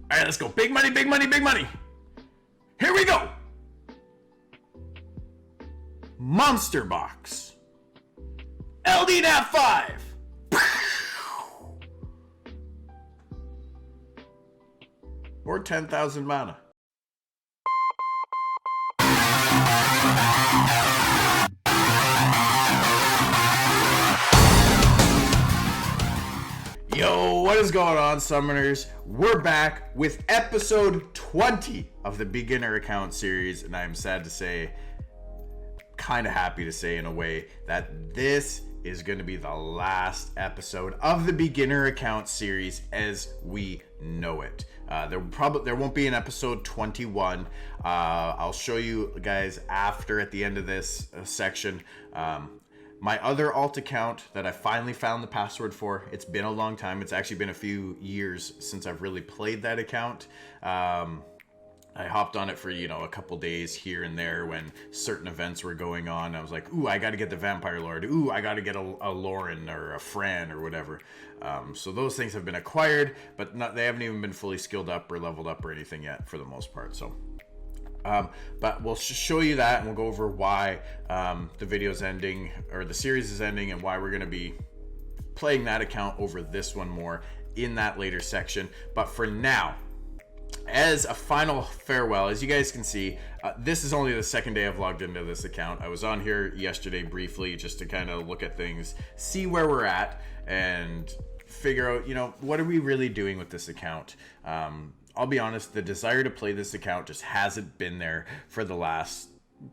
All right, let's go. Big money, big money, big money. Here we go. Monster Box. LDNAP 5. Or 10,000 mana. Yo, what is going on, summoners? We're back with episode 20 of the beginner account series, and I'm sad to say, kind of happy to say in a way, that this is going to be the last episode of the beginner account series as we know it. There won't be an episode 21. I'll show you guys at the end of this section. My other alt account that I finally found the password for. It's been a long time. It's actually been a few years since I've really played that account. I hopped on it for, a couple days here and there when certain events were going on. I was like, ooh, I got to get the Vampire Lord. Ooh, I got to get a Lauren or a Fran or whatever. So those things have been acquired, but they haven't even been fully skilled up or leveled up or anything yet for the most part. So, but we'll show you that, and we'll go over why the video's ending, or the series is ending, and why we're going to be playing that account over this one more in that later section. But for now, as a final farewell, as you guys can see, this is only the second day I've logged into this account. I was on here yesterday briefly just to kind of look at things, see where we're at, and figure out, what are we really doing with this account? I'll be honest, the desire to play this account just hasn't been there for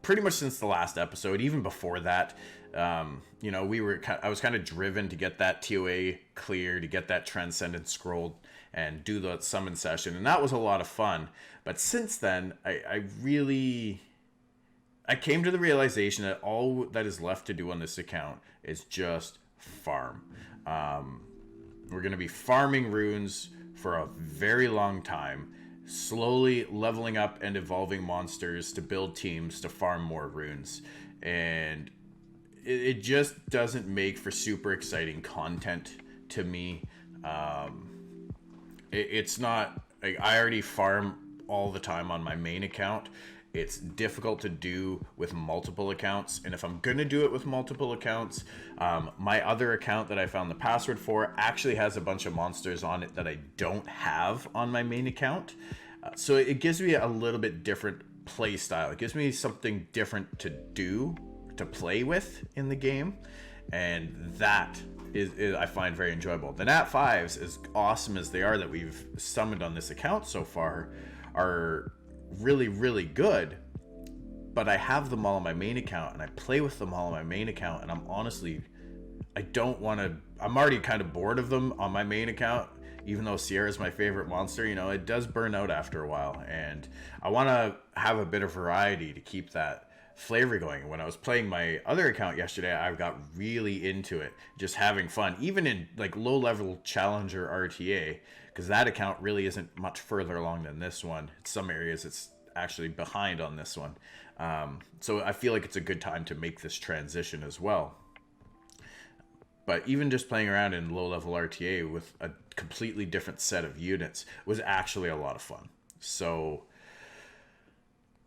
pretty much since the last episode. Even before that, I was kind of driven to get that TOA clear, to get that Transcendent Scroll and do the summon session, and that was a lot of fun. But since then, I came to the realization that all that is left to do on this account is just farm. We're going to be farming runes for a very long time, slowly leveling up and evolving monsters to build teams to farm more runes. And it just doesn't make for super exciting content to me. It's not like I already farm all the time on my main account. It's difficult to do with multiple accounts, and if I'm gonna do it with multiple accounts, my other account that I found the password for actually has a bunch of monsters on it that I don't have on my main account. So it gives me a little bit different play style. It gives me something different to do, to play with in the game, and that is I find very enjoyable. The Nat 5s, as awesome as they are that we've summoned on this account so far, are really, really good, but I have them all on my main account, and I play with them all on my main account, and I'm already kind of bored of them on my main account. Even though Sierra's my favorite monster, it does burn out after a while, and I want to have a bit of variety to keep that flavor going. When I was playing my other account yesterday, I got really into it, just having fun, even in like low level challenger RTA, because that account really isn't much further along than this one. In some areas it's actually behind on this one, so I feel like it's a good time to make this transition as well. But even just playing around in low level RTA with a completely different set of units was actually a lot of fun. So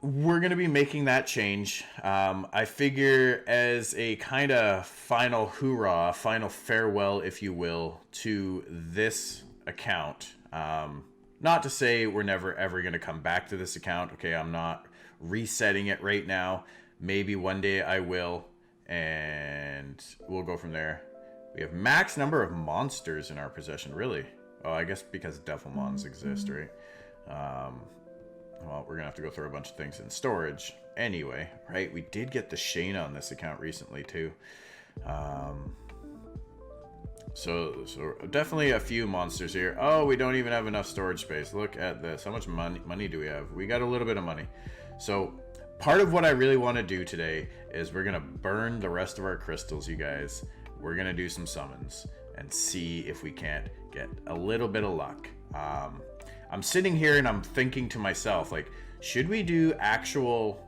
we're going to be making that change. I figure as a kind of final hoorah, final farewell, if you will, to this account. Not to say we're never ever going to come back to this account. Okay, I'm not resetting it right now. Maybe one day I will, and we'll go from there. We have max number of monsters in our possession, really. Oh, I guess because Devilmons exist, right? Well, we're going to have to go through a bunch of things in storage anyway, right? We did get the Shayna on this account recently, too. So definitely a few monsters here. Oh, we don't even have enough storage space. Look at this. How much money do we have? We got a little bit of money. So part of what I really want to do today is we're going to burn the rest of our crystals, you guys. We're going to do some summons and see if we can't get a little bit of luck. I'm sitting here and I'm thinking to myself, like, should we do actual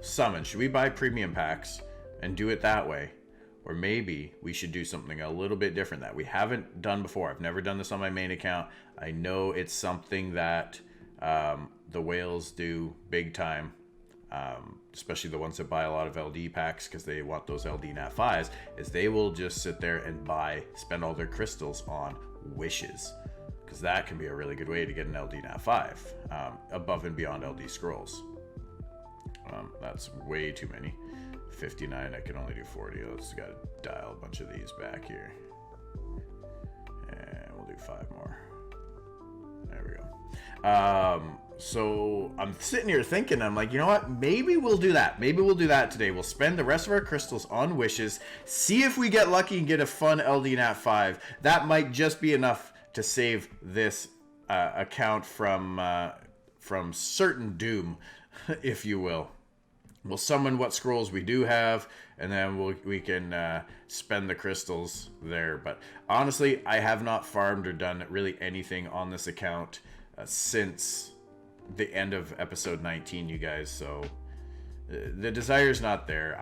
summons? Should we buy premium packs and do it that way? or maybe we should do something a little bit different that we haven't done before. I've never done this on my main account. I know it's something that the whales do big time, especially the ones that buy a lot of LD packs because they want those LD Nat 5s, is they will just sit there and spend all their crystals on wishes, because that can be a really good way to get an LD Nat 5 above and beyond LD scrolls. That's way too many. 59, I can only do 40. Let's gotta dial a bunch of these back here. And we'll do 5 more. There we go. So I'm sitting here thinking, I'm like, you know what? Maybe we'll do that. Maybe we'll do that today. We'll spend the rest of our crystals on wishes, see if we get lucky and get a fun LD Nat 5. That might just be enough to save this account from certain doom, if you will. We'll summon what scrolls we do have, and then we can spend the crystals there. But honestly, I have not farmed or done really anything on this account since the end of episode 19, you guys. So the desire's not there.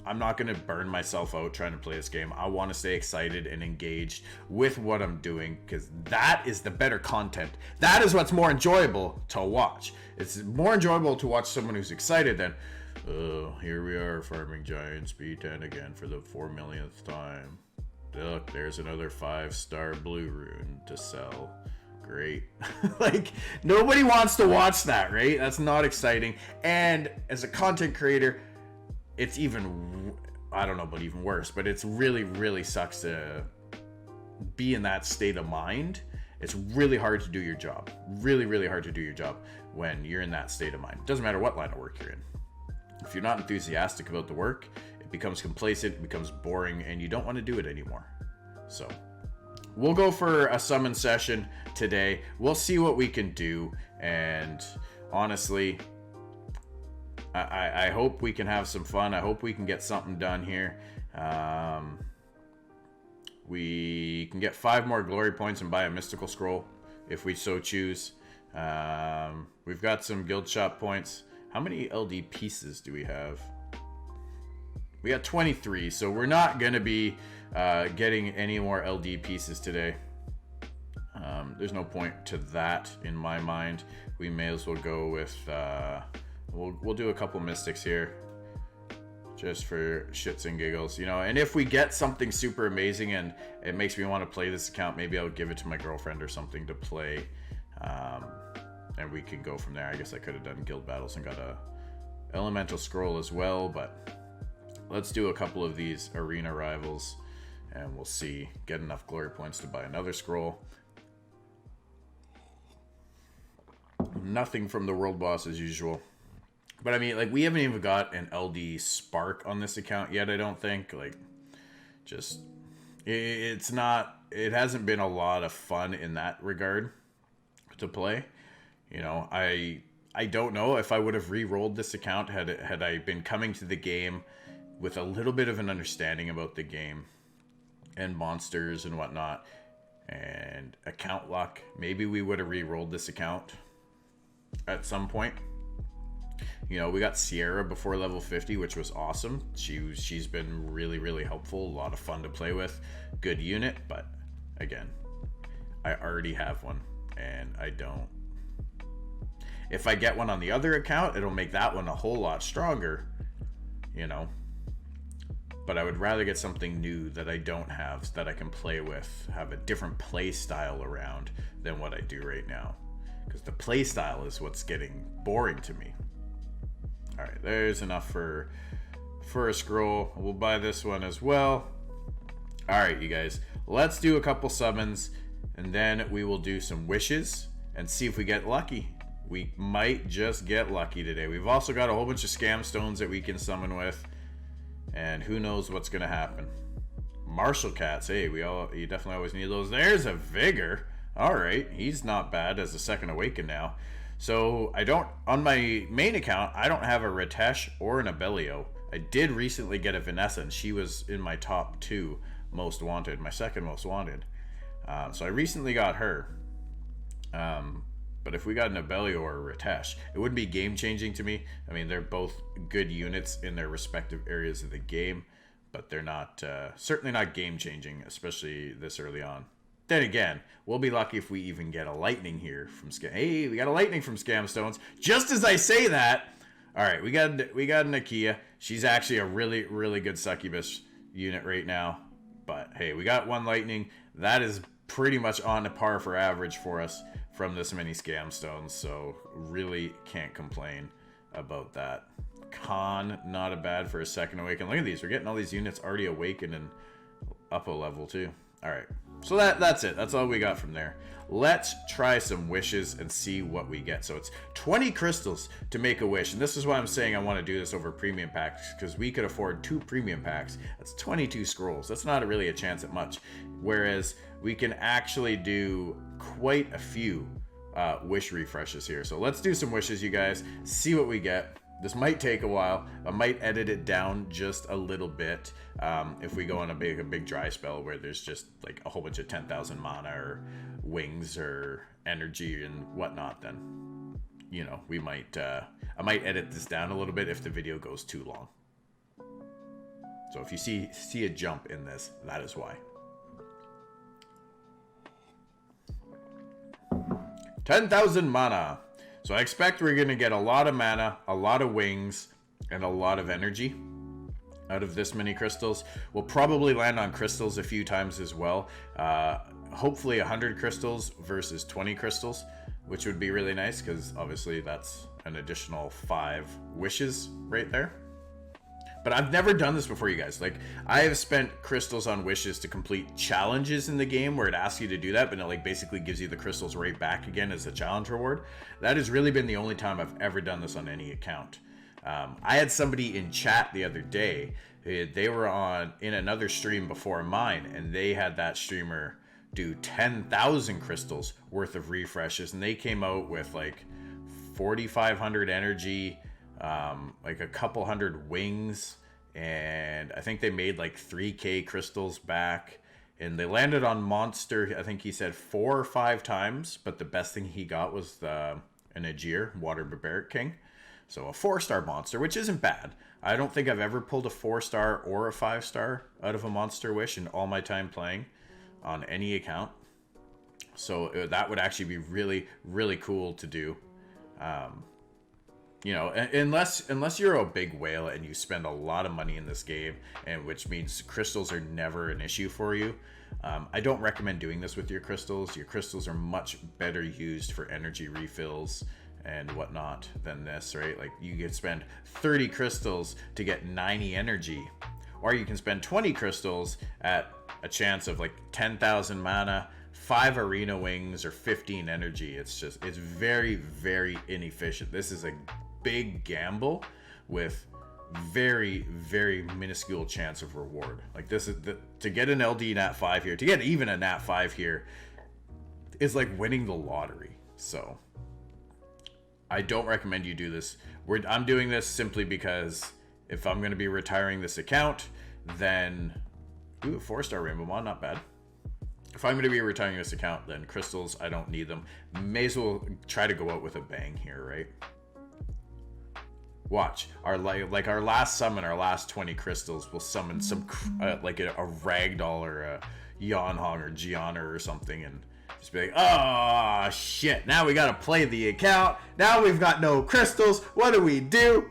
I'm not going to burn myself out trying to play this game. I want to stay excited and engaged with what I'm doing, because that is the better content. That is what's more enjoyable to watch. It's more enjoyable to watch someone who's excited than, oh, here we are farming Giants B10 again for the 4 millionth time. Look, there's another 5-star blue rune to sell. Great. Like, nobody wants to watch that, right? That's not exciting. And as a content creator, it's even, I don't know, but even worse, but it's really, really sucks to be in that state of mind. It's really hard to do your job. Really, really hard to do your job when you're in that state of mind. It doesn't matter what line of work you're in. If you're not enthusiastic about the work, it becomes complacent, it becomes boring, and you don't want to do it anymore. So we'll go for a summon session today. We'll see what we can do. And honestly, I hope we can have some fun. I hope we can get something done here. We can get 5 more glory points and buy a mystical scroll if we so choose. We've got some guild shop points. How many LD pieces do we have? We got 23, so we're not going to be getting any more LD pieces today. There's no point to that in my mind. We may as well go with... We'll do a couple mystics here, just for shits and giggles, you know. And if we get something super amazing and it makes me want to play this account, maybe I'll give it to my girlfriend or something to play, and we can go from there. I guess I could have done guild battles and got a elemental scroll as well, but let's do a couple of these arena rivals, and we'll see. Get enough glory points to buy another scroll. Nothing from the world boss as usual. But I mean, like, we haven't even got an LD Spark on this account yet, I don't think. Like, just, it hasn't been a lot of fun in that regard to play. You know, I don't know if I would have re-rolled this account had I been coming to the game with a little bit of an understanding about the game and monsters and whatnot and account luck. Maybe we would have re-rolled this account at some point. You know, we got Sierra before level 50, which was awesome. She's been really, really helpful. A lot of fun to play with. Good unit, but again, I already have one, and I don't. If I get one on the other account, it'll make that one a whole lot stronger, you know. But I would rather get something new that I don't have, that I can play with, have a different play style around than what I do right now. Because the play style is what's getting boring to me. All right, there's enough for a scroll. We'll buy this one as well. All right, you guys, let's do a couple summons, and then we will do some wishes and see if we get lucky. We might just get lucky today. We've also got a whole bunch of scam stones that we can summon with, and who knows what's gonna happen. Martial cats, hey, you definitely always need those. There's a vigor. All right, he's not bad as a second awaken now. So on my main account, I don't have a Ritesh or an Abelio. I did recently get a Vanessa, and she was in my top 2 most wanted, my second most wanted. So I recently got her. But if we got an Abelio or a Ritesh, it wouldn't be game changing to me. I mean, they're both good units in their respective areas of the game, but they're not certainly not game changing, especially this early on. Then again, we'll be lucky if we even get a lightning here from Scam. Hey, we got a lightning from Scam Stones. Just as I say that, all right, we got Nakia. She's actually a really, really good succubus unit right now. But hey, we got one lightning. That is pretty much on par for average for us from this many Scam Stones. So really can't complain about that. Khan, not a bad for a second awaken. Look at these. We're getting all these units already awakened and up a level too. All right. So that's it. That's all we got from there. Let's try some wishes and see what we get. So it's 20 crystals to make a wish. And this is why I'm saying I want to do this over premium packs, because we could afford 2 premium packs. That's 22 scrolls. That's not really a chance at much. Whereas we can actually do quite a few wish refreshes here. So let's do some wishes, you guys. See what we get. This might take a while. I might edit it down just a little bit if we go on a big dry spell where there's just like a whole bunch of 10,000 mana or wings or energy and whatnot. Then, you know, we might I might edit this down a little bit if the video goes too long. So if you see a jump in this, that is why. 10,000 mana. So I expect we're going to get a lot of mana, a lot of wings, and a lot of energy out of this many crystals. We'll probably land on crystals a few times as well. Hopefully 100 crystals versus 20 crystals, which would be really nice because obviously that's an additional 5 wishes right there. But I've never done this before, you guys. Like, I have spent crystals on wishes to complete challenges in the game where it asks you to do that, but it like basically gives you the crystals right back again as a challenge reward. That has really been the only time I've ever done this on any account. I had somebody in chat the other day. They were in another stream before mine, and they had that streamer do 10,000 crystals worth of refreshes, and they came out with like 4,500 energy, like a couple hundred wings, and I think they made like 3k crystals back, and they landed on monster, I think he said 4 or 5 times, but the best thing he got was an Aegir, Water Barbaric King. So a 4-star monster, which isn't bad. I don't think I've ever pulled a 4-star or a 5-star out of a monster wish in all my time playing on any account. So that would actually be really, really cool to do. You know, unless you're a big whale and you spend a lot of money in this game, and which means crystals are never an issue for you. I don't recommend doing this with your crystals. Your crystals are much better used for energy refills and whatnot than this, right? Like, you could spend 30 crystals to get 90 energy, or you can spend 20 crystals at a chance of like 10,000 mana, 5 arena wings, or 15 energy. It's very, very inefficient. This is a big gamble with very, very minuscule chance of reward. Like, this is to get an LD Nat 5 here, to get even a Nat 5 here is like winning the lottery. So I don't recommend you do this. I'm doing this simply because if I'm going to be retiring this account, then 4-star Rainbow Mon, not bad. If I'm going to be retiring this account, then crystals, I don't need them. May as well try to go out with a bang here, right? Watch, our last summon, our last 20 crystals will summon some like a Ragdoll or a Yonhong or Gianna or something, and just be like, oh shit, now we gotta play the account. Now we've got no crystals. What do we do?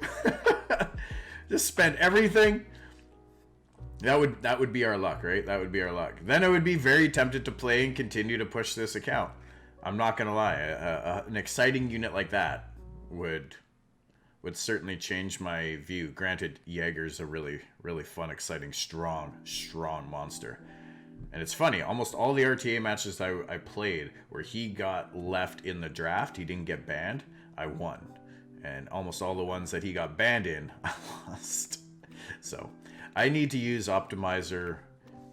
Just spend everything. That would be our luck, right? That would be our luck. Then I would be very tempted to play and continue to push this account. I'm not gonna lie. An exciting unit like that would certainly change my view. Granted, Jaeger's a really, really fun, exciting, strong monster. And it's funny, almost all the RTA matches I played where he got left in the draft, he didn't get banned, I won. And almost all the ones that he got banned in, I lost. So I need to use Optimizer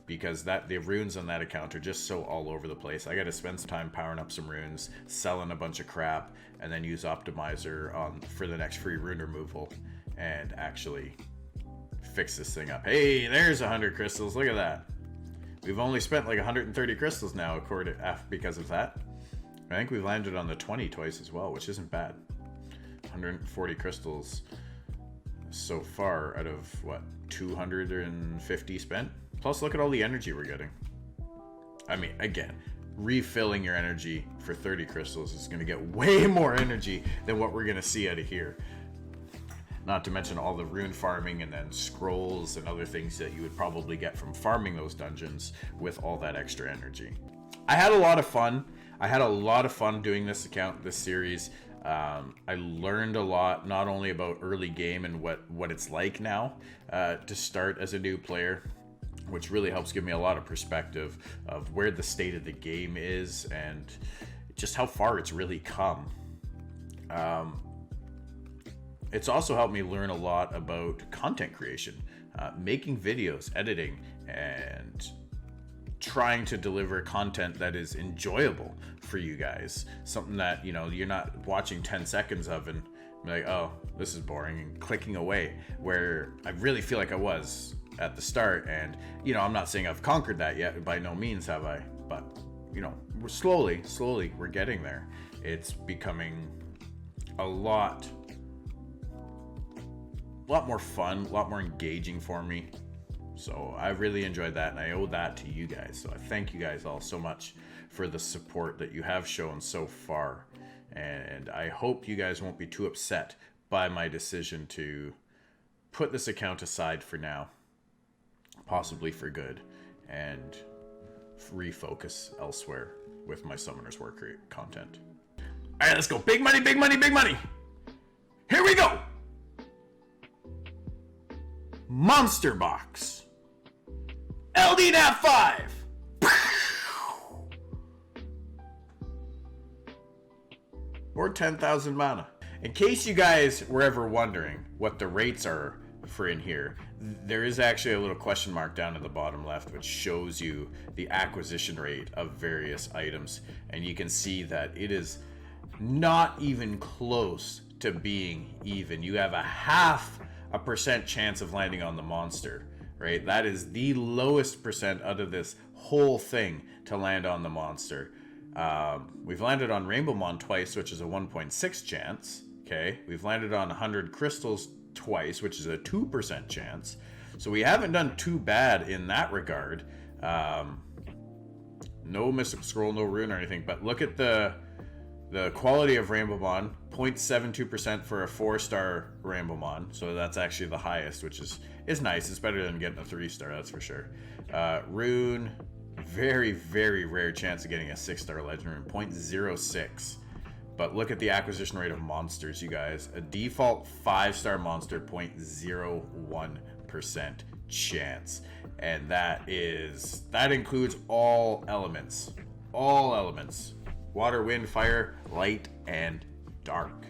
because the runes on that account are just so all over the place. I got to spend some time powering up some runes, selling a bunch of crap, and then use Optimizer for the next free rune removal and actually fix this thing up. Hey, there's 100 crystals. Look at that. We've only spent like 130 crystals now because of that. I think we've landed on the 20 twice as well, which isn't bad. 140 crystals. so far out of what, 250 spent. Plus look at all the energy we're getting. I mean, again, refilling your energy for 30 crystals is going to get way more energy than what we're going to see out of here. Not to mention all the rune farming and then scrolls and other things that you would probably get from farming those dungeons with all that extra energy. I had a lot of fun. Doing this account, this series. I learned a lot, not only about early game and what it's like now to start as a new player, which really helps give me a lot of perspective of where the state of the game is and just how far it's really come. It's also helped me learn a lot about content creation, making videos, editing, and trying to deliver content that is enjoyable for you guys. Something that, you know, you're not watching 10 seconds of and be like, oh, this is boring, and clicking away, where I really feel like I was at the start. And, you know, I'm not saying I've conquered that yet, by no means have I, but, you know, we're slowly, we're getting there. It's becoming a lot more fun, a lot more engaging for me. So I really enjoyed that, and I owe that to you guys. So I thank you guys all so much for the support that you have shown so far. And I hope you guys won't be too upset by my decision to put this account aside for now, possibly for good, and refocus elsewhere with my Summoner's War content. All right, let's go. Big money, big money, big money. Here we go. Monster Box. LD Nat 5. Or 10,000 mana. In case you guys were ever wondering what the rates are for in here, there is actually a little question mark down at the bottom left which shows you the acquisition rate of various items, and you can see that it is not even close to being even. You have a 0.5% chance of landing on the monster, right? That is the lowest percent out of this whole thing to land on the monster. We've landed on Rainbow Mon twice, which is a 1.6 chance. Okay, we've landed on 100 crystals twice, which is a 2% chance. So we haven't done too bad in that regard. No Mystic Scroll, no rune or anything, but look at the quality of Rainbow Mon, 0.72% for a 4-star Rainbow Mon. So that's actually the highest, which is nice. It's better than getting a 3-star, that's for sure. Rune, very, very rare chance of getting a 6-star legend rune, 0.06. But look at the acquisition rate of monsters, you guys. A default 5-star monster, 0.01% chance. And that includes all elements. All elements. Water, wind, fire, light, and dark.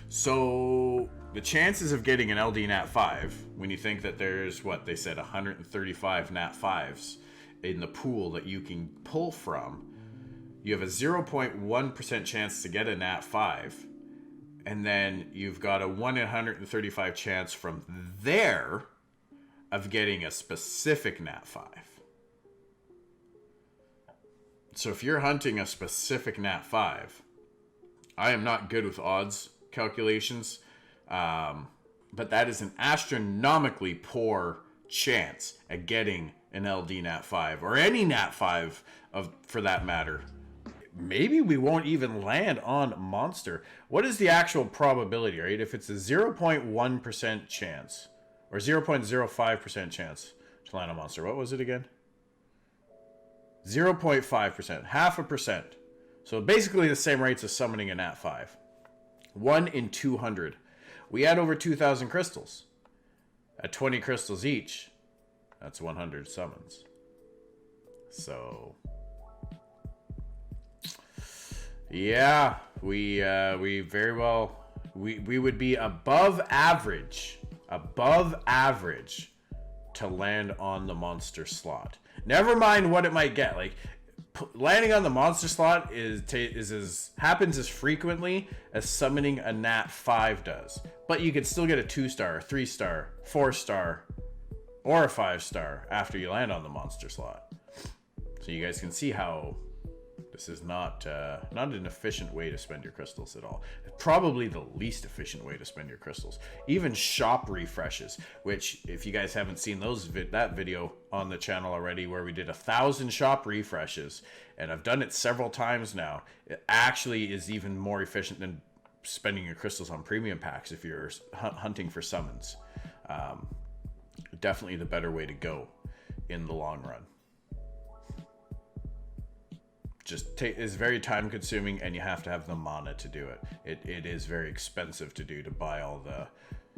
So the chances of getting an LD Nat 5, when you think that there's, what they said, 135 Nat 5s in the pool that you can pull from, you have a 0.1% chance to get a Nat 5, and then you've got a 1 in 135 chance from there of getting a specific Nat 5. So if you're hunting a specific Nat 5, I am not good with odds calculations, but that is an astronomically poor chance at getting an LD Nat 5, or any Nat 5 for that matter. Maybe we won't even land on monster. What is the actual probability, right? If it's a 0.1% chance or 0.05% chance to land on monster, what was it again? 0.5%, 0.5%. So basically the same rates as summoning a Nat 5. 1 in 200. We had over 2,000 crystals. At 20 crystals each, that's 100 summons. So yeah, we very well, we would be above average to land on the monster slot. Never mind what it might get. Like, landing on the monster slot happens as frequently as summoning a Nat 5 does. But you could still get a 2-star, 3-star, 4-star, or a 5-star after you land on the monster slot. So you guys can see how This is not an efficient way to spend your crystals at all. Probably the least efficient way to spend your crystals. Even shop refreshes, which if you guys haven't seen that video on the channel already, where we did 1,000 shop refreshes, and I've done it several times now, it actually is even more efficient than spending your crystals on premium packs if you're hunting for summons. Definitely the better way to go in the long run. Is very time consuming, and you have to have the mana to do it. It is very expensive to do, to buy all the...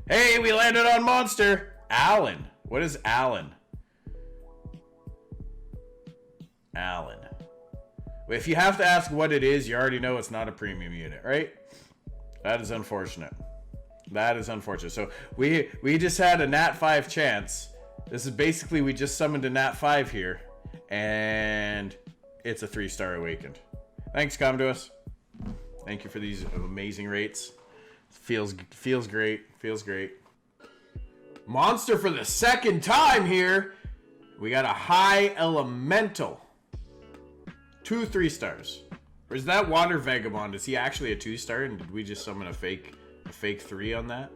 Hey, we landed on monster! Alan. What is Alan? Alan. If you have to ask what it is, you already know it's not a premium unit, right? That is unfortunate. That is unfortunate. So we just had a Nat 5 chance. This is basically, we just summoned a Nat 5 here, and it's a 3-star awakened. Thanks, come to us. Thank you for these amazing rates. Feels great. Feels great. Monster for the second time here. We got a high elemental. 2 3-stars. Or is that Water Vagabond? Is he actually a 2-star? And did we just summon a fake 3 on that?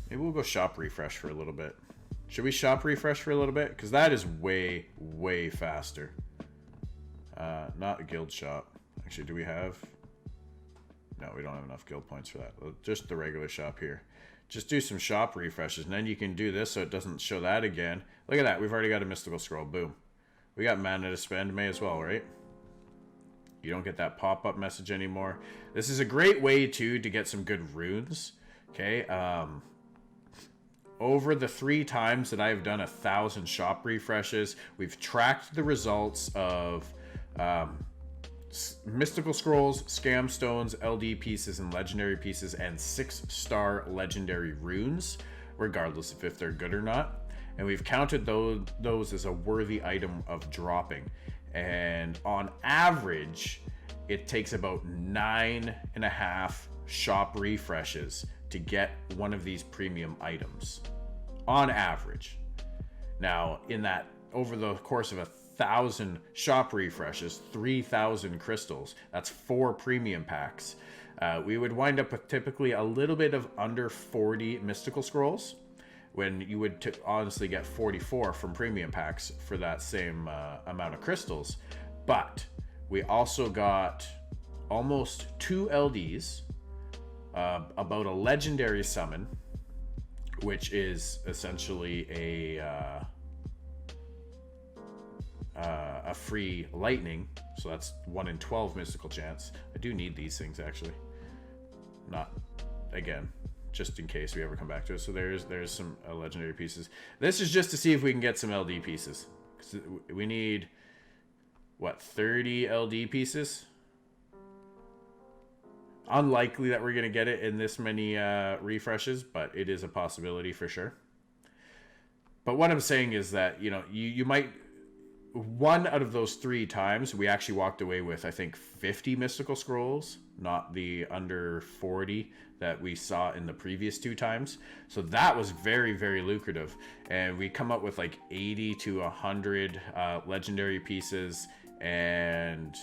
Maybe we'll go shop refresh for a little bit. Should we shop refresh for a little bit? Because that is way, way faster. Not a guild shop. Actually, do we have... No, we don't have enough guild points for that. Just the regular shop here. Just do some shop refreshes, and then you can do this so it doesn't show that again. Look at that. We've already got a mystical scroll. Boom. We got mana to spend. May as well, right? You don't get that pop-up message anymore. This is a great way, too, to get some good runes. Okay. Over the 3 times that I've done 1,000 shop refreshes, we've tracked the results of mystical scrolls, scam stones, LD pieces, and legendary pieces, and 6-star legendary runes, regardless of if they're good or not. And we've counted those as a worthy item of dropping. And on average, it takes about 9.5 shop refreshes to get one of these premium items. On average. Now, over the course of 1,000 shop refreshes, 3,000 crystals, that's 4 premium packs. We would wind up with typically a little bit of under 40 mystical scrolls, when you would honestly get 44 from premium packs for that same amount of crystals. But we also got almost 2 LDs, about a legendary summon, which is essentially a free lightning, so that's 1 in 12 mystical chance. I do need these things, actually. Not again, just in case we ever come back to it. So there's some legendary pieces. This is just to see if we can get some LD pieces. We need, what, 30 LD pieces? Unlikely that we're going to get it in this many refreshes, but it is a possibility for sure. But what I'm saying is that, you might... 1 out of those 3 times, we actually walked away with, I think, 50 mystical scrolls, not the under 40 that we saw in the previous 2 times. So that was very, very lucrative. And we come up with like 80 to 100 legendary pieces, and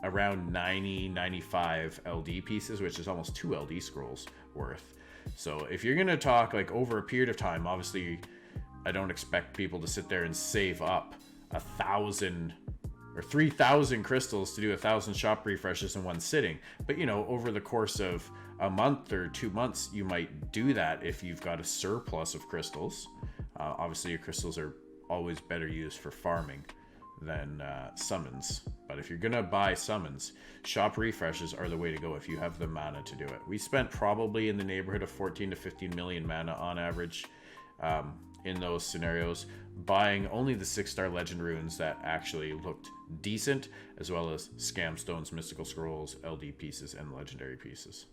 around 95 LD pieces, which is almost 2 LD scrolls worth. So if you're going to talk like over a period of time, obviously I don't expect people to sit there and save up 1,000 or 3,000 crystals to do 1,000 shop refreshes in one sitting. But over the course of a month or 2 months, you might do that if you've got a surplus of crystals. Obviously your crystals are always better used for farming than summons. But if you're gonna buy summons, shop refreshes are the way to go if you have the mana to do it. We spent probably in the neighborhood of 14 to 15 million mana on average in those scenarios, buying only the 6-star legend runes that actually looked decent, as well as scam stones, mystical scrolls, LD pieces, and legendary pieces.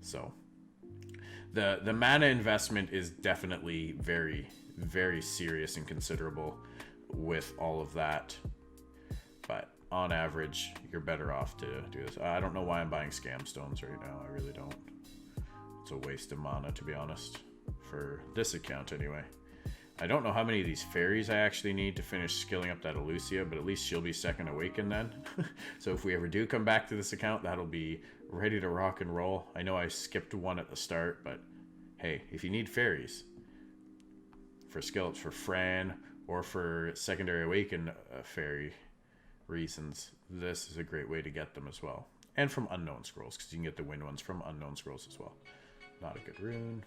So the mana investment is definitely very, very serious and considerable with all of that, but on average you're better off to do this. I don't know why I'm buying scam stones right now. I really don't. It's a waste of mana, to be honest, for this account anyway. I don't know how many of these fairies I actually need to finish skilling up that Elucia, but at least she'll be second awakened then. So if we ever do come back to this account, that'll be ready to rock and roll. I know I skipped one at the start, but hey, if you need fairies for skill ups for Fran or for secondary awakened fairy reasons, this is a great way to get them as well. And from unknown scrolls, because you can get the wind ones from unknown scrolls as well. Not a good rune.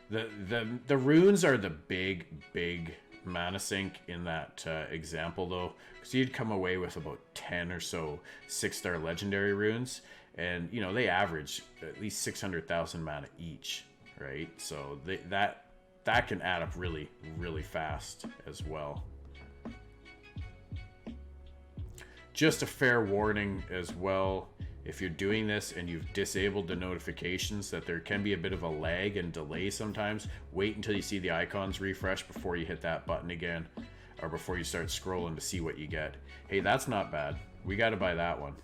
The runes are the big mana sink in that example though, because you'd come away with about 10 or so 6-star legendary runes, and you know they average at least 600,000 mana each, right? So that can add up really fast as well. Just a fair warning as well, if you're doing this and you've disabled the notifications, that there can be a bit of a lag and delay sometimes. Wait until you see the icons refresh before you hit that button again, or before you start scrolling to see what you get. Hey, that's not bad. We got to buy that one.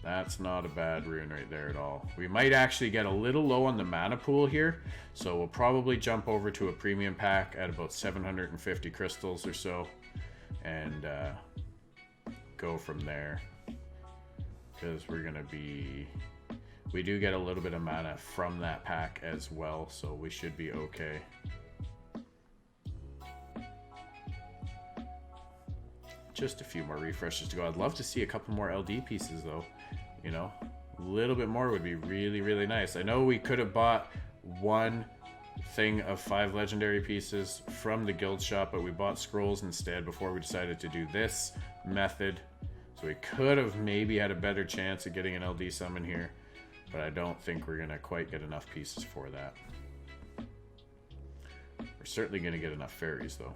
That's not a bad rune right there at all. We might actually get a little low on the mana pool here, so we'll probably jump over to a premium pack at about 750 crystals or so, and go from there, because we're gonna be, we do get a little bit of mana from that pack as well, so we should be okay. Just a few more refreshes to go. I'd love to see a couple more LD pieces though, you know, a little bit more would be really nice. I know we could have bought one thing of 5 legendary pieces from the guild shop, but we bought scrolls instead before we decided to do this method. So we could have maybe had a better chance of getting an LD summon here, but I don't think we're gonna quite get enough pieces for that. We're certainly gonna get enough fairies though.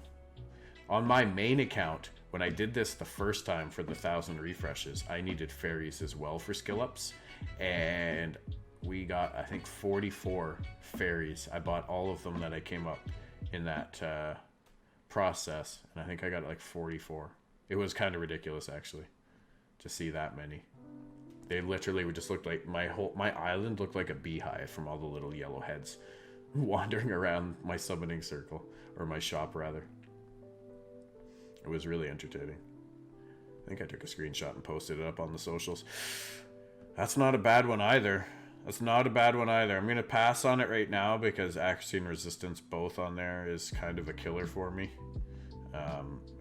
On my main account, when I did this the first time for the 1,000 refreshes, I needed fairies as well for skill ups, and we got, I think, 44 fairies. I bought all of them that I came up in that process, and I think I got like 44. It was kind of ridiculous actually to see that many. They literally would just look like my island looked like a beehive from all the little yellow heads wandering around my summoning circle, or my shop rather. It was really entertaining. I think I took a screenshot and posted it up on the socials. That's not a bad one either. That's not a bad one either. I'm going to pass on it right now because accuracy and resistance both on there is kind of a killer for me.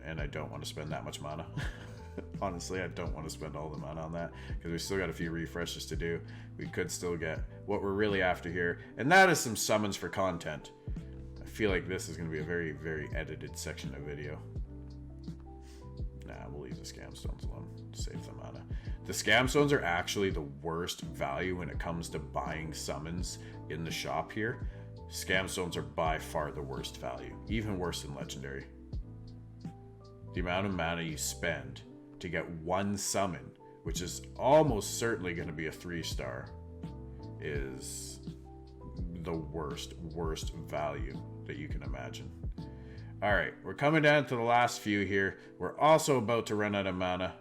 And I don't want to spend that much mana. Honestly, I don't want to spend all the mana on that because we still got a few refreshes to do. We could still get what we're really after here, and that is some summons for content. I feel like this is going to be a very edited section of video. Nah, we'll leave the scam stones alone. Save the mana. The scam stones are actually the worst value when it comes to buying summons in the shop here. Scam stones are by far the worst value, even worse than legendary. The amount of mana you spend to get one summon, which is almost certainly going to be a 3-star, is the worst value that you can imagine. Alright, we're coming down to the last few here. We're also about to run out of mana,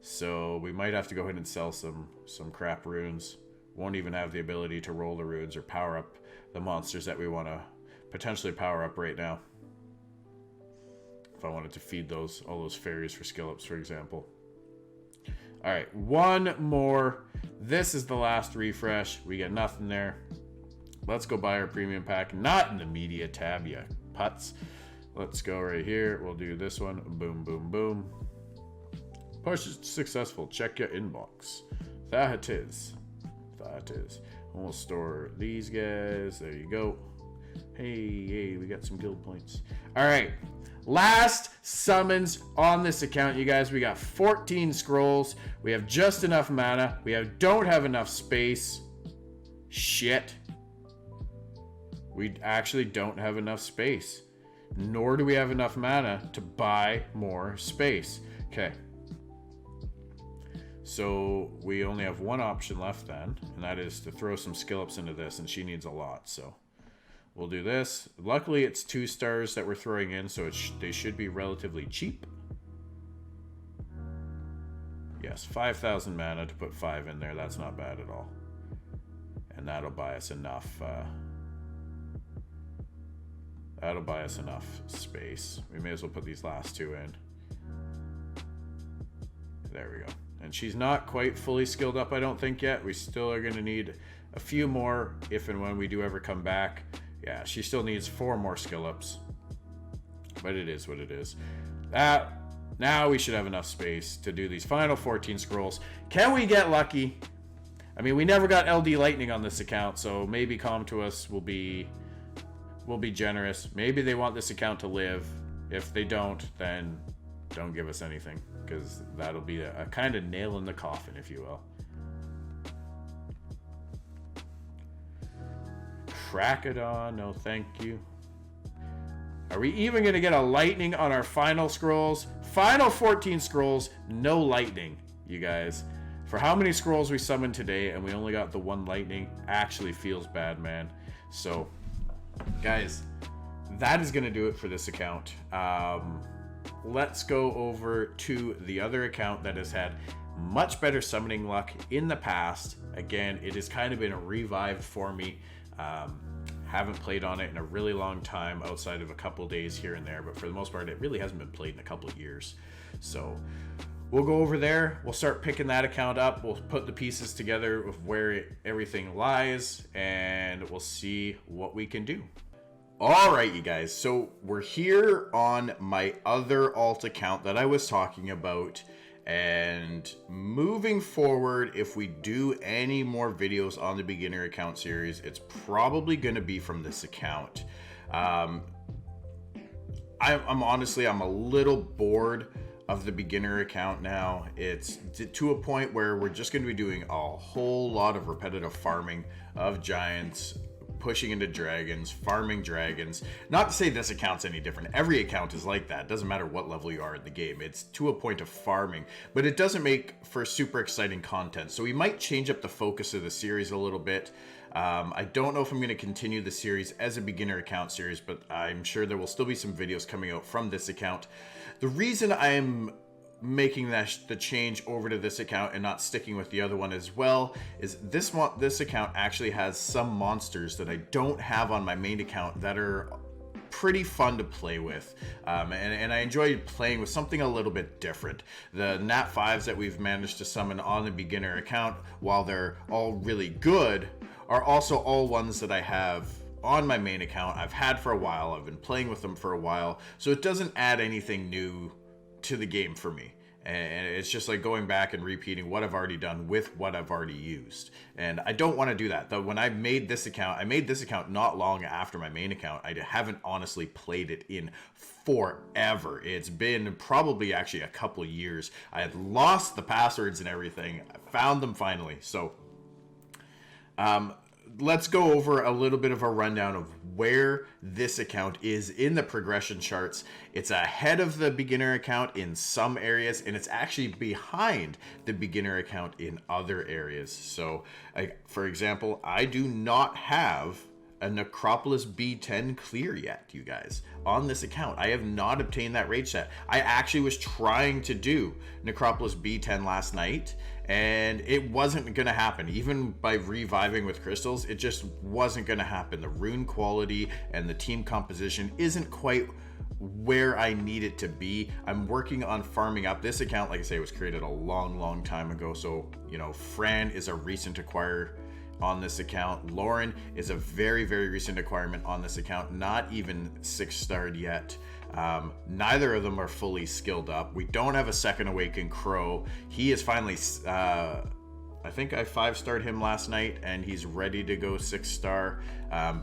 so we might have to go ahead and sell some crap runes. Won't even have the ability to roll the runes or power up the monsters that we want to potentially power up right now. If I wanted to feed all those fairies for skill ups, for example. Alright, one more. This is the last refresh. We get nothing there. Let's go buy our premium pack. Not in the media tab, you putz. Let's go right here. We'll do this one. Boom, boom, boom. Push is successful. Check your inbox. That it is. That it is. And we'll store these guys. There you go. Hey, we got some guild points. Alright. Last summons on this account, you guys. We got 14 scrolls. We have just enough mana. We don't have enough space. Shit. We actually don't have enough space. Nor do we have enough mana to buy more space. Okay. So we only have one option left then, and that is to throw some skill ups into this, and she needs a lot, so we'll do this. Luckily, it's 2 stars that we're throwing in, so they should be relatively cheap. Yes, 5,000 mana to put 5 in there. That's not bad at all. And that'll buy us enough That'll buy us enough space. We may as well put these last two in. There we go. And she's not quite fully skilled up, I don't think, yet. We still are going to need a few more if and when we do ever come back. Yeah, she still needs 4 more skill ups. But it is what it is. Now we should have enough space to do these final 14 scrolls. Can we get lucky? I mean, we never got LD Lightning on this account, so maybe Come to Us will be generous. Maybe they want this account to live. If they don't, then don't give us anything, because that'll be a kind of nail in the coffin, if you will. Krakadon, no thank you. Are we even going to get a lightning on our final scrolls? Final 14 scrolls, no lightning, you guys. For how many scrolls we summoned today and we only got the 1 lightning, actually feels bad, man. So, guys, that is going to do it for this account. Let's go over to the other account that has had much better summoning luck in the past. Again, it has kind of been revived for me. Haven't played on it in a really long time outside of a couple days here and there, but for the most part, it really hasn't been played in a couple of years. So we'll go over there. We'll start picking that account up. We'll put the pieces together of where everything lies, and we'll see what we can do. All right, you guys. So we're here on my other alt account that I was talking about. And moving forward, if we do any more videos on the beginner account series, it's probably going to be from this account. I'm honestly a little bored of the beginner account now. It's to a point where we're just going to be doing a whole lot of repetitive farming of giants, pushing into dragons, farming dragons. Not to say this account's any different. Every account is like that. It doesn't matter what level you are in the game. It's to a point of farming, but it doesn't make for super exciting content. So we might change up the focus of the series a little bit. I don't know if I'm going to continue the series as a beginner account series, but I'm sure there will still be some videos coming out from this account. The reason I'm making the change over to this account and not sticking with the other one as well is this account actually has some monsters that I don't have on my main account that are pretty fun to play with, and I enjoy playing with something a little bit different. The Nat 5s that we've managed to summon on the beginner account, while they're all really good, are also all ones that I have on my main account. I've had for a while. I've been playing with them for a while, so it doesn't add anything new to the game for me, and it's just like going back and repeating what I've already done with what I've already used, and I don't want to do that. Though when I made this account not long after my main account. I haven't honestly played it in forever. It's been probably actually a couple of years. I had lost the passwords and everything. I found them finally. So let's go over a little bit of a rundown of where this account is in the progression charts. It's ahead of the beginner account in some areas, and it's actually behind the beginner account in other areas. So, for example, I do not have a Necropolis B10 clear yet, you guys, on this account. I have not obtained that raid set. I actually was trying to do Necropolis B10 last night, and it wasn't going to happen. Even by reviving with crystals, it just wasn't going to happen. The rune quality and the team composition isn't quite where I need it to be. I'm working on farming up. This account, like I say, was created a long time ago. So, you know, Fran is a recent acquirer on this account. Lauren is a very recent acquirement on this account, not even 6-starred yet. Neither of them are fully skilled up. We don't have a second awakened Crow. He is finally I think I 5-starred him last night, and he's ready to go 6-star,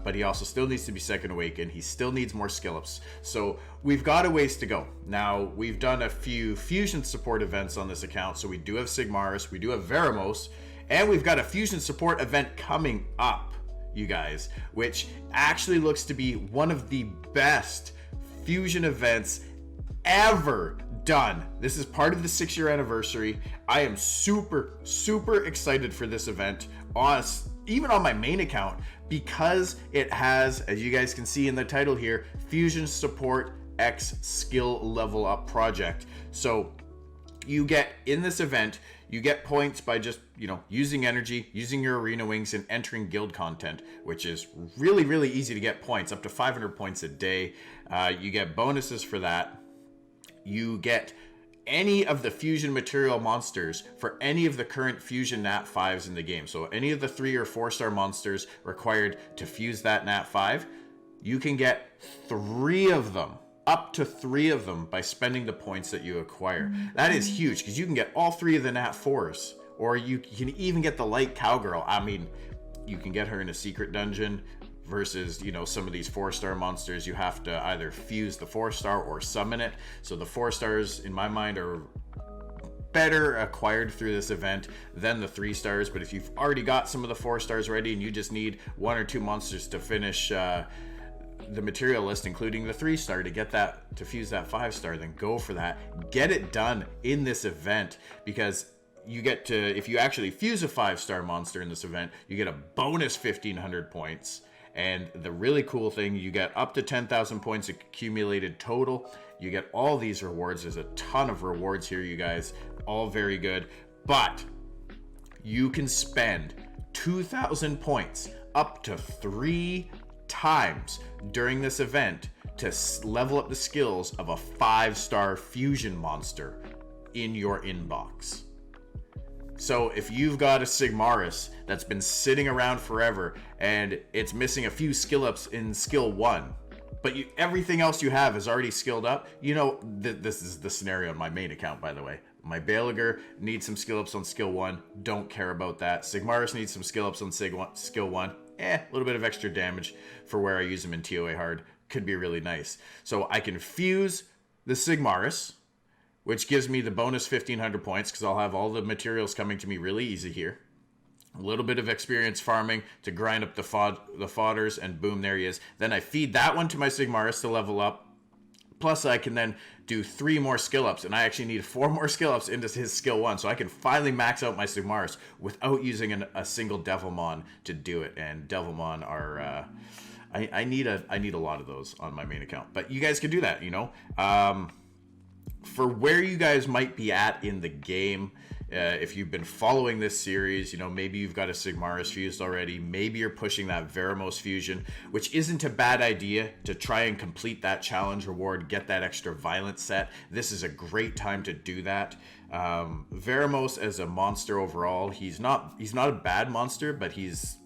but he also still needs to be second awakened. He still needs more skill ups, so we've got a ways to go. Now, we've done a few fusion support events on this account, so we do have Sigmaris, we do have Veramos, and we've got a fusion support event coming up, you guys, which actually looks to be one of the best fusion events ever done. This is part of the 6-year anniversary. I am super excited for this event, even on my main account, because it has, as you guys can see in the title here, Fusion Support X Skill Level Up Project. So you get in this event, you get points by just, using energy, using your arena wings, and entering guild content, which is really, really easy to get points, up to 500 points a day. You get bonuses for that. You get any of the fusion material monsters for any of the current fusion nat 5s in the game. So any of the 3 or 4 star monsters required to fuse that nat 5, you can get 3 of them, up to 3 of them, by spending the points that you acquire. That is huge, because you can get all 3 of the nat 4s, or you can even get the light cowgirl. I mean, you can get her in a secret dungeon, versus, some of these 4-star monsters, you have to either fuse the 4-star or summon it. So the 4 stars, in my mind, are better acquired through this event than the 3 stars. But if you've already got some of the 4 stars ready and you just need 1 or 2 monsters to finish the material list, including the 3-star, to get that, to fuse that 5-star, then go for that. Get it done in this event, because you get to, if you actually fuse a 5-star monster in this event, you get a bonus 1,500 points. And the really cool thing, you get up to 10,000 points accumulated total. You get all these rewards. There's a ton of rewards here, you guys. All very good. But you can spend 2,000 points up to 3 times during this event to level up the skills of a 5-star fusion monster in your inbox. So if you've got a Sigmaris that's been sitting around forever and it's missing a few skill ups in skill 1, but everything else you have is already skilled up, this is the scenario on my main account, by the way. My Belager needs some skill ups on skill 1, don't care about that. Sigmaris needs some skill ups on skill 1, a little bit of extra damage for where I use them in TOA hard, could be really nice. So I can fuse the Sigmaris, which gives me the bonus 1,500 points, because I'll have all the materials coming to me really easy here. A little bit of experience farming to grind up the fodders, and boom, there he is. Then I feed that one to my Sigmaris to level up. Plus, I can then do 3 more skill ups, and I actually need 4 more skill ups into his skill 1, so I can finally max out my Sigmaris without using a single Devilmon to do it. And Devilmon are... I need a lot of those on my main account. But you guys can do that, For where you guys might be at in the game, if you've been following this series, maybe you've got a Sigmaris fused already. Maybe you're pushing that Veramos fusion, which isn't a bad idea to try and complete that challenge reward, get that extra violence set. This is a great time to do that. Veramos as a monster overall, he's not a bad monster, but he's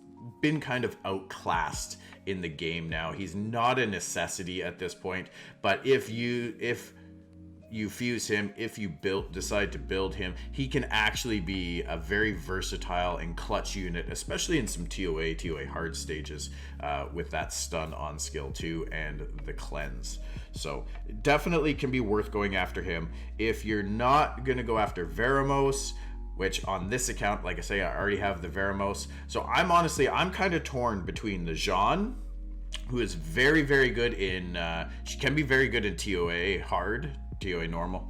been kind of outclassed in the game now. He's not a necessity at this point, but if you fuse him, if you decide to build him, he can actually be a very versatile and clutch unit, especially in some TOA hard stages, with that stun on skill 2 and the cleanse. So definitely can be worth going after him. If you're not going to go after Veramos, which on this account, like I say, I already have the Veramos. So I'm kind of torn between the Jean, who is very, very good in, she can be very good in TOA hard, TOA normal.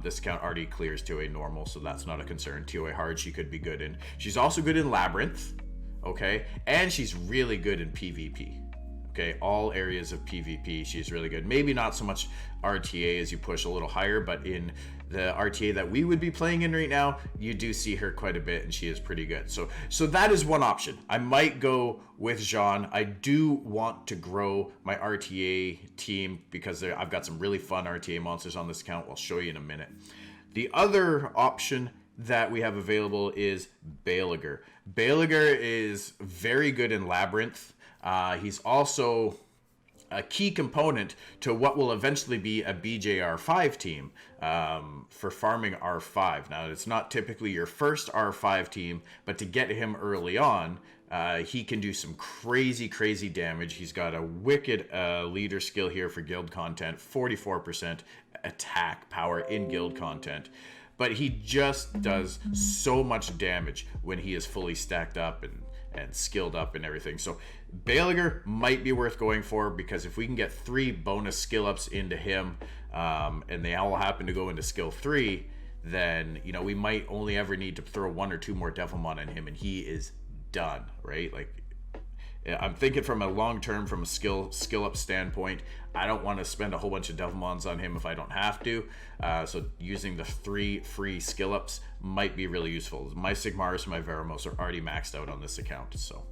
This account already clears TOA normal, so that's not a concern. TOA hard, she could be good in. She's also good in Labyrinth, okay? And she's really good in PvP. Okay, all areas of PvP, she's really good. Maybe not so much RTA as you push a little higher, but in the RTA that we would be playing in right now, you do see her quite a bit, and she is pretty good. So that is one option. I might go with Jean. I do want to grow my RTA team because I've got some really fun RTA monsters on this account. I'll show you in a minute. The other option that we have available is Belager. Belager is very good in Labyrinth. He's also a key component to what will eventually be a BJR5 team for farming R5. Now, it's not typically your first R5 team, but to get him early on, he can do some crazy, crazy damage. He's got a wicked leader skill here for guild content, 44% attack power in guild content. But he just does so much damage when he is fully stacked up and skilled up and everything. So Belager might be worth going for, because if we can get 3 bonus skill ups into him, and they all happen to go into skill 3, then we might only ever need to throw 1 or 2 more Devilmon on him, and he is done, right? Like, I'm thinking from a long term, from a skill up standpoint. I don't want to spend a whole bunch of Devilmons on him if I don't have to. So using the 3 free skill ups might be really useful. My Sigmarus and my Veramos are already maxed out on this account, so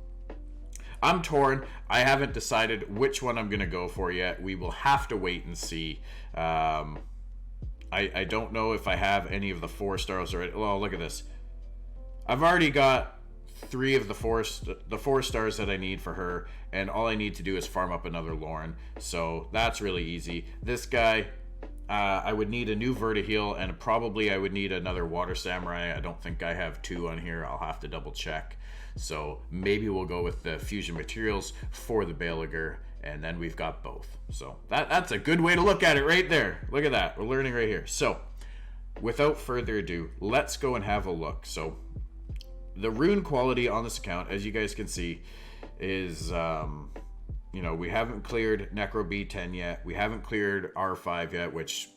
I'm torn. I haven't decided which one I'm going to go for yet. We will have to wait and see. I don't know if I have any of the 4 stars already. Well, look at this. I've already got 3 of the 4 stars that I need for her, and all I need to do is farm up another Lauren. So that's really easy. This guy, I would need a new Vertiheel, and probably I would need another Water Samurai. I don't think I have 2 on here. I'll have to double check. So maybe we'll go with the fusion materials for the Belager, and then we've got both. So that's a good way to look at it right there. Look at that. We're learning right here. So without further ado, let's go and have a look. So the rune quality on this account, as you guys can see, is we haven't cleared Necro B10 yet. We haven't cleared R5 yet, which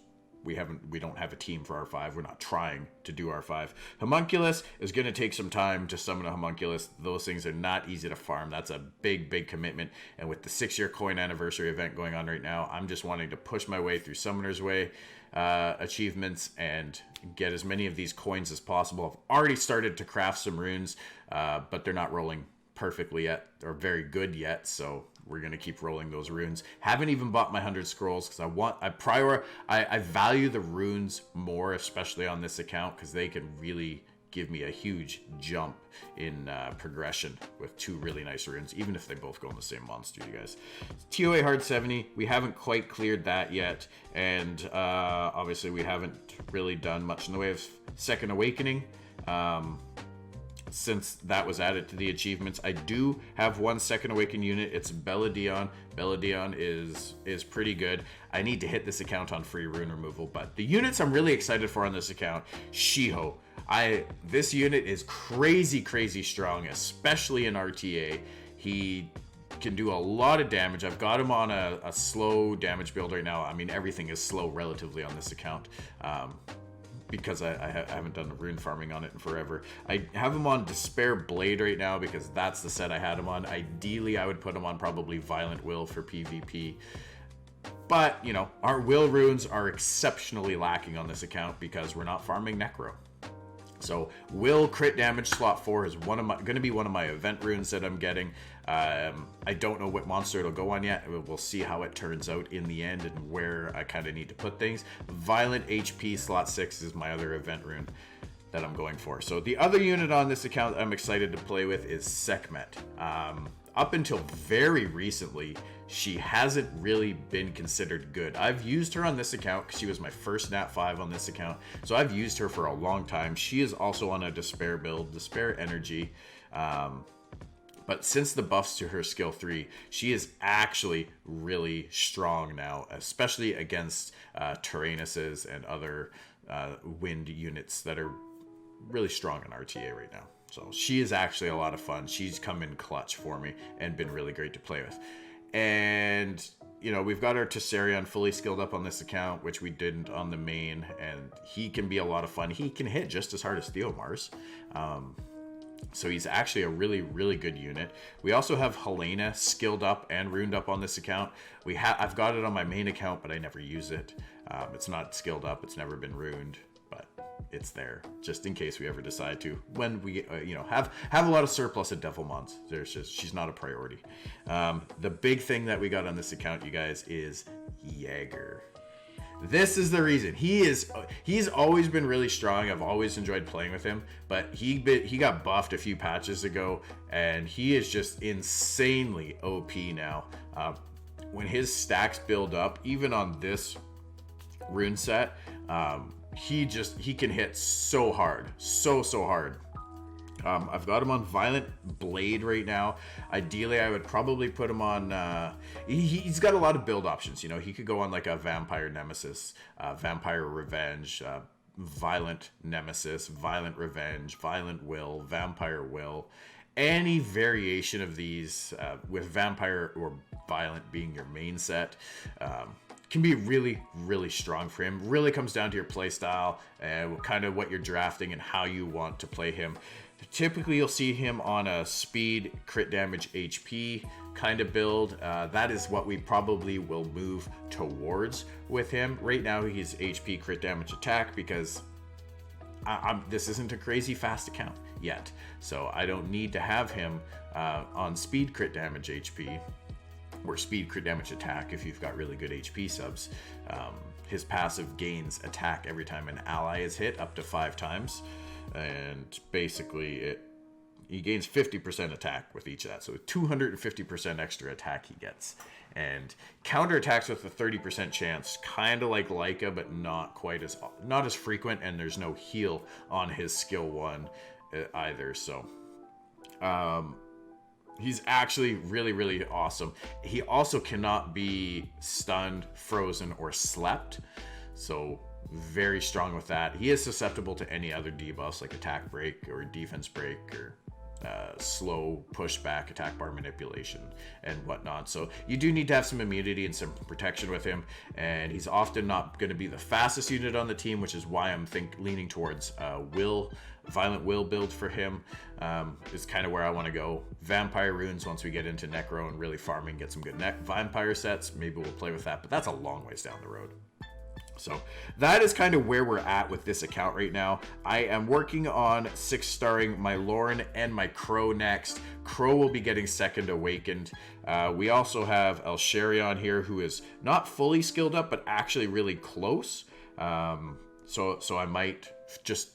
we don't have a team for R5. We're not trying to do R5. Homunculus is going to take some time to summon a Homunculus. Those things are not easy to farm. That's a big commitment. And with the 6-year coin anniversary event going on right now, I'm just wanting to push my way through Summoner's Way achievements and get as many of these coins as possible. I've already started to craft some runes, but they're not rolling perfectly yet, or very good yet, so we're gonna keep rolling those runes. Haven't even bought my 100 scrolls because I value the runes more, especially on this account, because they can really give me a huge jump in progression with 2 really nice runes, even if they both go in the same monster, you guys. TOA hard 70, we haven't quite cleared that yet, and obviously we haven't really done much in the way of Second Awakening. Since that was added to the achievements, I do have 1 Second Awaken unit. It's Belladon. Belladon is pretty good. I need to hit this account on free rune removal, but the units I'm really excited for on this account, Shiho. This unit is crazy strong, especially in RTA. He can do a lot of damage. I've got him on a slow damage build right now. I mean, everything is slow relatively on this account. Because I haven't done the rune farming on it in forever. I have him on Despair Blade right now because that's the set I had him on. Ideally, I would put him on probably Violent Will for PvP. But, our Will runes are exceptionally lacking on this account because we're not farming Necro. So Will crit damage slot 4 is going to be one of my event runes that I'm getting. I don't know what monster it'll go on yet. We'll see how it turns out in the end and where I kind of need to put things. Violent HP slot 6 is my other event rune that I'm going for. So the other unit on this account I'm excited to play with is Sekhmet. Up until very recently, she hasn't really been considered good. I've used her on this account because she was my first Nat 5 on this account. So I've used her for a long time. She is also on a Despair build, Despair Energy. But since the buffs to her skill 3, she is actually really strong now, especially against Tyrannuses and other wind units that are really strong in RTA right now. So she is actually a lot of fun. She's come in clutch for me and been really great to play with. And, we've got our Tessarion fully skilled up on this account, which we didn't on the main, and he can be a lot of fun. He can hit just as hard as Theomars. So he's actually a really good unit. We also have Helena skilled up and runed up on this account. I've got it on my main account, but I never use it. It's not skilled up. It's never been runed, but it's there just in case we ever decide to. When we, have a lot of surplus of Devilmons. She's not a priority. The big thing that we got on this account, you guys, is Jaeger. This is the reason. He's always been really strong. I've always enjoyed playing with him, but he got buffed a few patches ago, and he is just insanely OP now. When his stacks build up, even on this rune set, he can hit so hard, so hard. I've got him on Violent Blade right now. Ideally, I would probably put him on... he's got a lot of build options. He could go on like a Vampire Nemesis, Vampire Revenge, Violent Nemesis, Violent Revenge, Violent Will, Vampire Will. Any variation of these, with Vampire or Violent being your main set, can be really strong for him. Really comes down to your play style and kind of what you're drafting and how you want to play him. Typically, you'll see him on a speed, crit damage, HP kind of build. That is what we probably will move towards with him. Right now, he's HP, crit damage, attack because this isn't a crazy fast account yet. So I don't need to have him on speed, crit damage, HP, or speed, crit damage, attack if you've got really good HP subs. His passive gains attack every time an ally is hit up to 5 times. And basically he gains 50% attack with each of that, so 250% extra attack he gets, and counter attacks with a 30% chance, kind of like Leica, but not as frequent, and there's no heal on his skill 1 either. So he's actually really, really awesome. He also cannot be stunned, frozen, or slept, so very strong with that. He is susceptible to any other debuffs like attack break or defense break or slow pushback, attack bar manipulation, and whatnot. So you do need to have some immunity and some protection with him, and he's often not going to be the fastest unit on the team, which is why I'm leaning towards violent will build for him. Is kind of where I want to go. Vampire runes once we get into Necro and really farming, get some good vampire sets, maybe we'll play with that, but that's a long ways down the road. So that is kind of where we're at with this account right now. I am working on 6-starring my Lauren and my Crow next. Crow will be getting second awakened. We also have El Sherion here, who is not fully skilled up, but actually really close. So I might just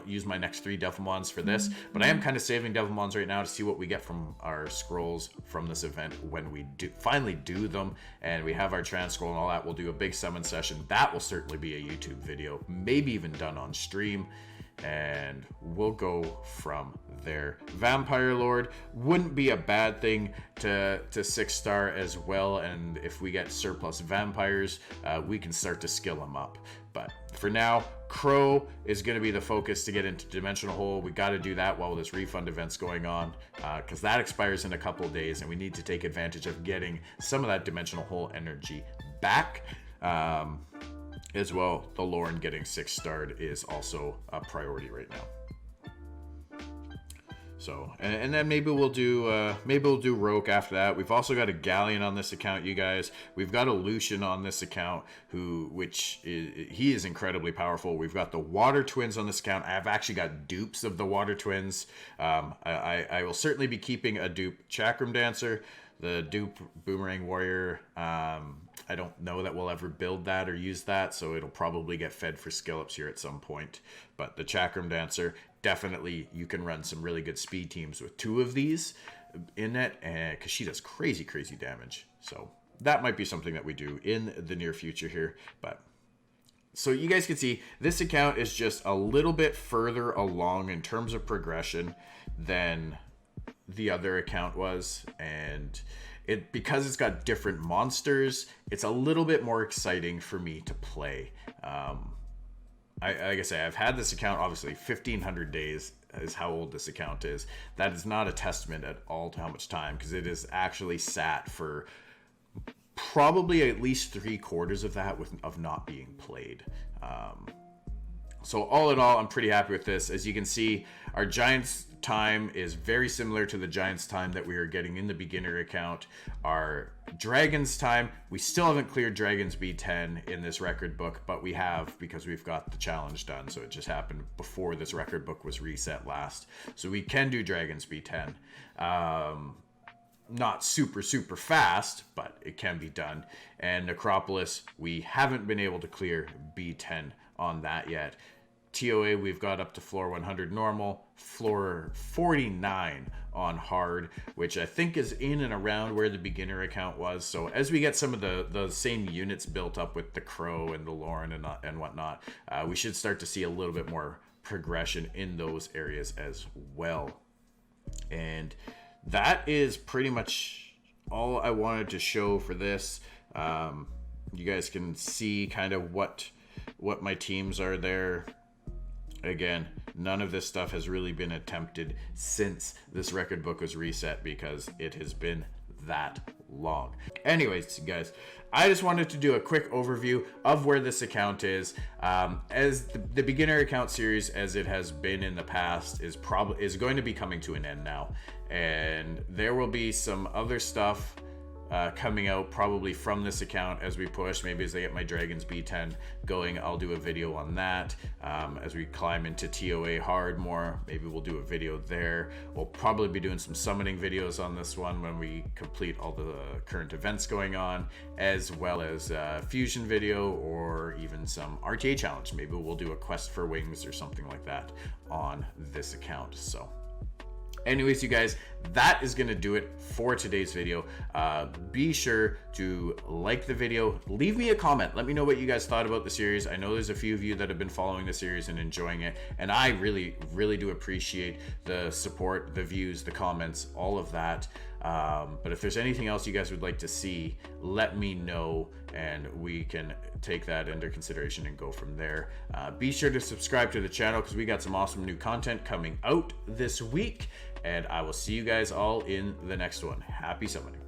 use my next 3 Devilmons for this, but I am kind of saving Devilmons right now to see what we get from our scrolls from this event when we finally do them, and we have our trans scroll and all that. We'll do a big summon session. That will certainly be a YouTube video, maybe even done on stream, and we'll go from there. Vampire Lord wouldn't be a bad thing to 6-star as well, and if we get surplus vampires, we can start to skill them up. But for now, Crow is going to be the focus to get into Dimensional Hole. We got to do that while this refund event's going on, because that expires in a couple of days, and we need to take advantage of getting some of that Dimensional Hole energy back. As well, the Lauren getting 6-starred is also a priority right now. So, and then maybe we'll do Roke after that. We've also got a Galleon on this account, you guys. We've got a Lucian on this account, he is incredibly powerful. We've got the Water Twins on this account. I've actually got dupes of the Water Twins. I will certainly be keeping a dupe Chakram Dancer, the dupe Boomerang Warrior. I don't know that we'll ever build that or use that, so it'll probably get fed for skill ups here at some point. But the Chakram Dancer, definitely you can run some really good speed teams with 2 of these in it, because she does crazy damage. So that might be something that we do in the near future here. But so you guys can see this account is just a little bit further along in terms of progression than the other account was, and because it's got different monsters, it's a little bit more exciting for me to play. Like I say, I've had this account obviously 1,500 days is how old this account is. That is not a testament at all to how much time, because it is actually sat for probably at least 3/4 of that of not being played. So all in all, I'm pretty happy with this. As you can see, our Giants time is very similar to the Giants time that we are getting in the beginner account. Our Dragons time, we still haven't cleared Dragons B10 in this record book, but we have, because we've got the challenge done. So it just happened before this record book was reset last. So we can do Dragons B10. Not super fast, but it can be done. And Necropolis, we haven't been able to clear B10 on that yet. TOA, we've got up to floor 100 normal, floor 49 on hard, which I think is in and around where the beginner account was. So as we get some of the same units built up with the Crow and the Lauren and whatnot, we should start to see a little bit more progression in those areas as well. And that is pretty much all I wanted to show for this. You guys can see kind of what my teams are there. Again, none of this stuff has really been attempted since this record book was reset, because it has been that long. Anyways, guys, I just wanted to do a quick overview of where this account is. As the beginner account series, as it has been in the past, is going to be coming to an end now, and there will be some other stuff coming out probably from this account as we push. Maybe as I get my Dragons B10 going, I'll do a video on that. As we climb into TOA hard more, maybe we'll do a video there. We'll probably be doing some summoning videos on this one when we complete all the current events going on, as well as a fusion video or even some RTA challenge. Maybe we'll do a quest for wings or something like that on this account. So anyways, you guys, that is going to do it for today's video. Be sure to like the video, leave me a comment, let me know what you guys thought about the series. I know there's a few of you that have been following the series and enjoying it, and I really do appreciate the support, the views, the comments, all of that. But if there's anything else you guys would like to see, let me know and we can take that into consideration and go from there. Be sure to subscribe to the channel because we got some awesome new content coming out this week, and I will see you guys all in the next one. Happy summoning.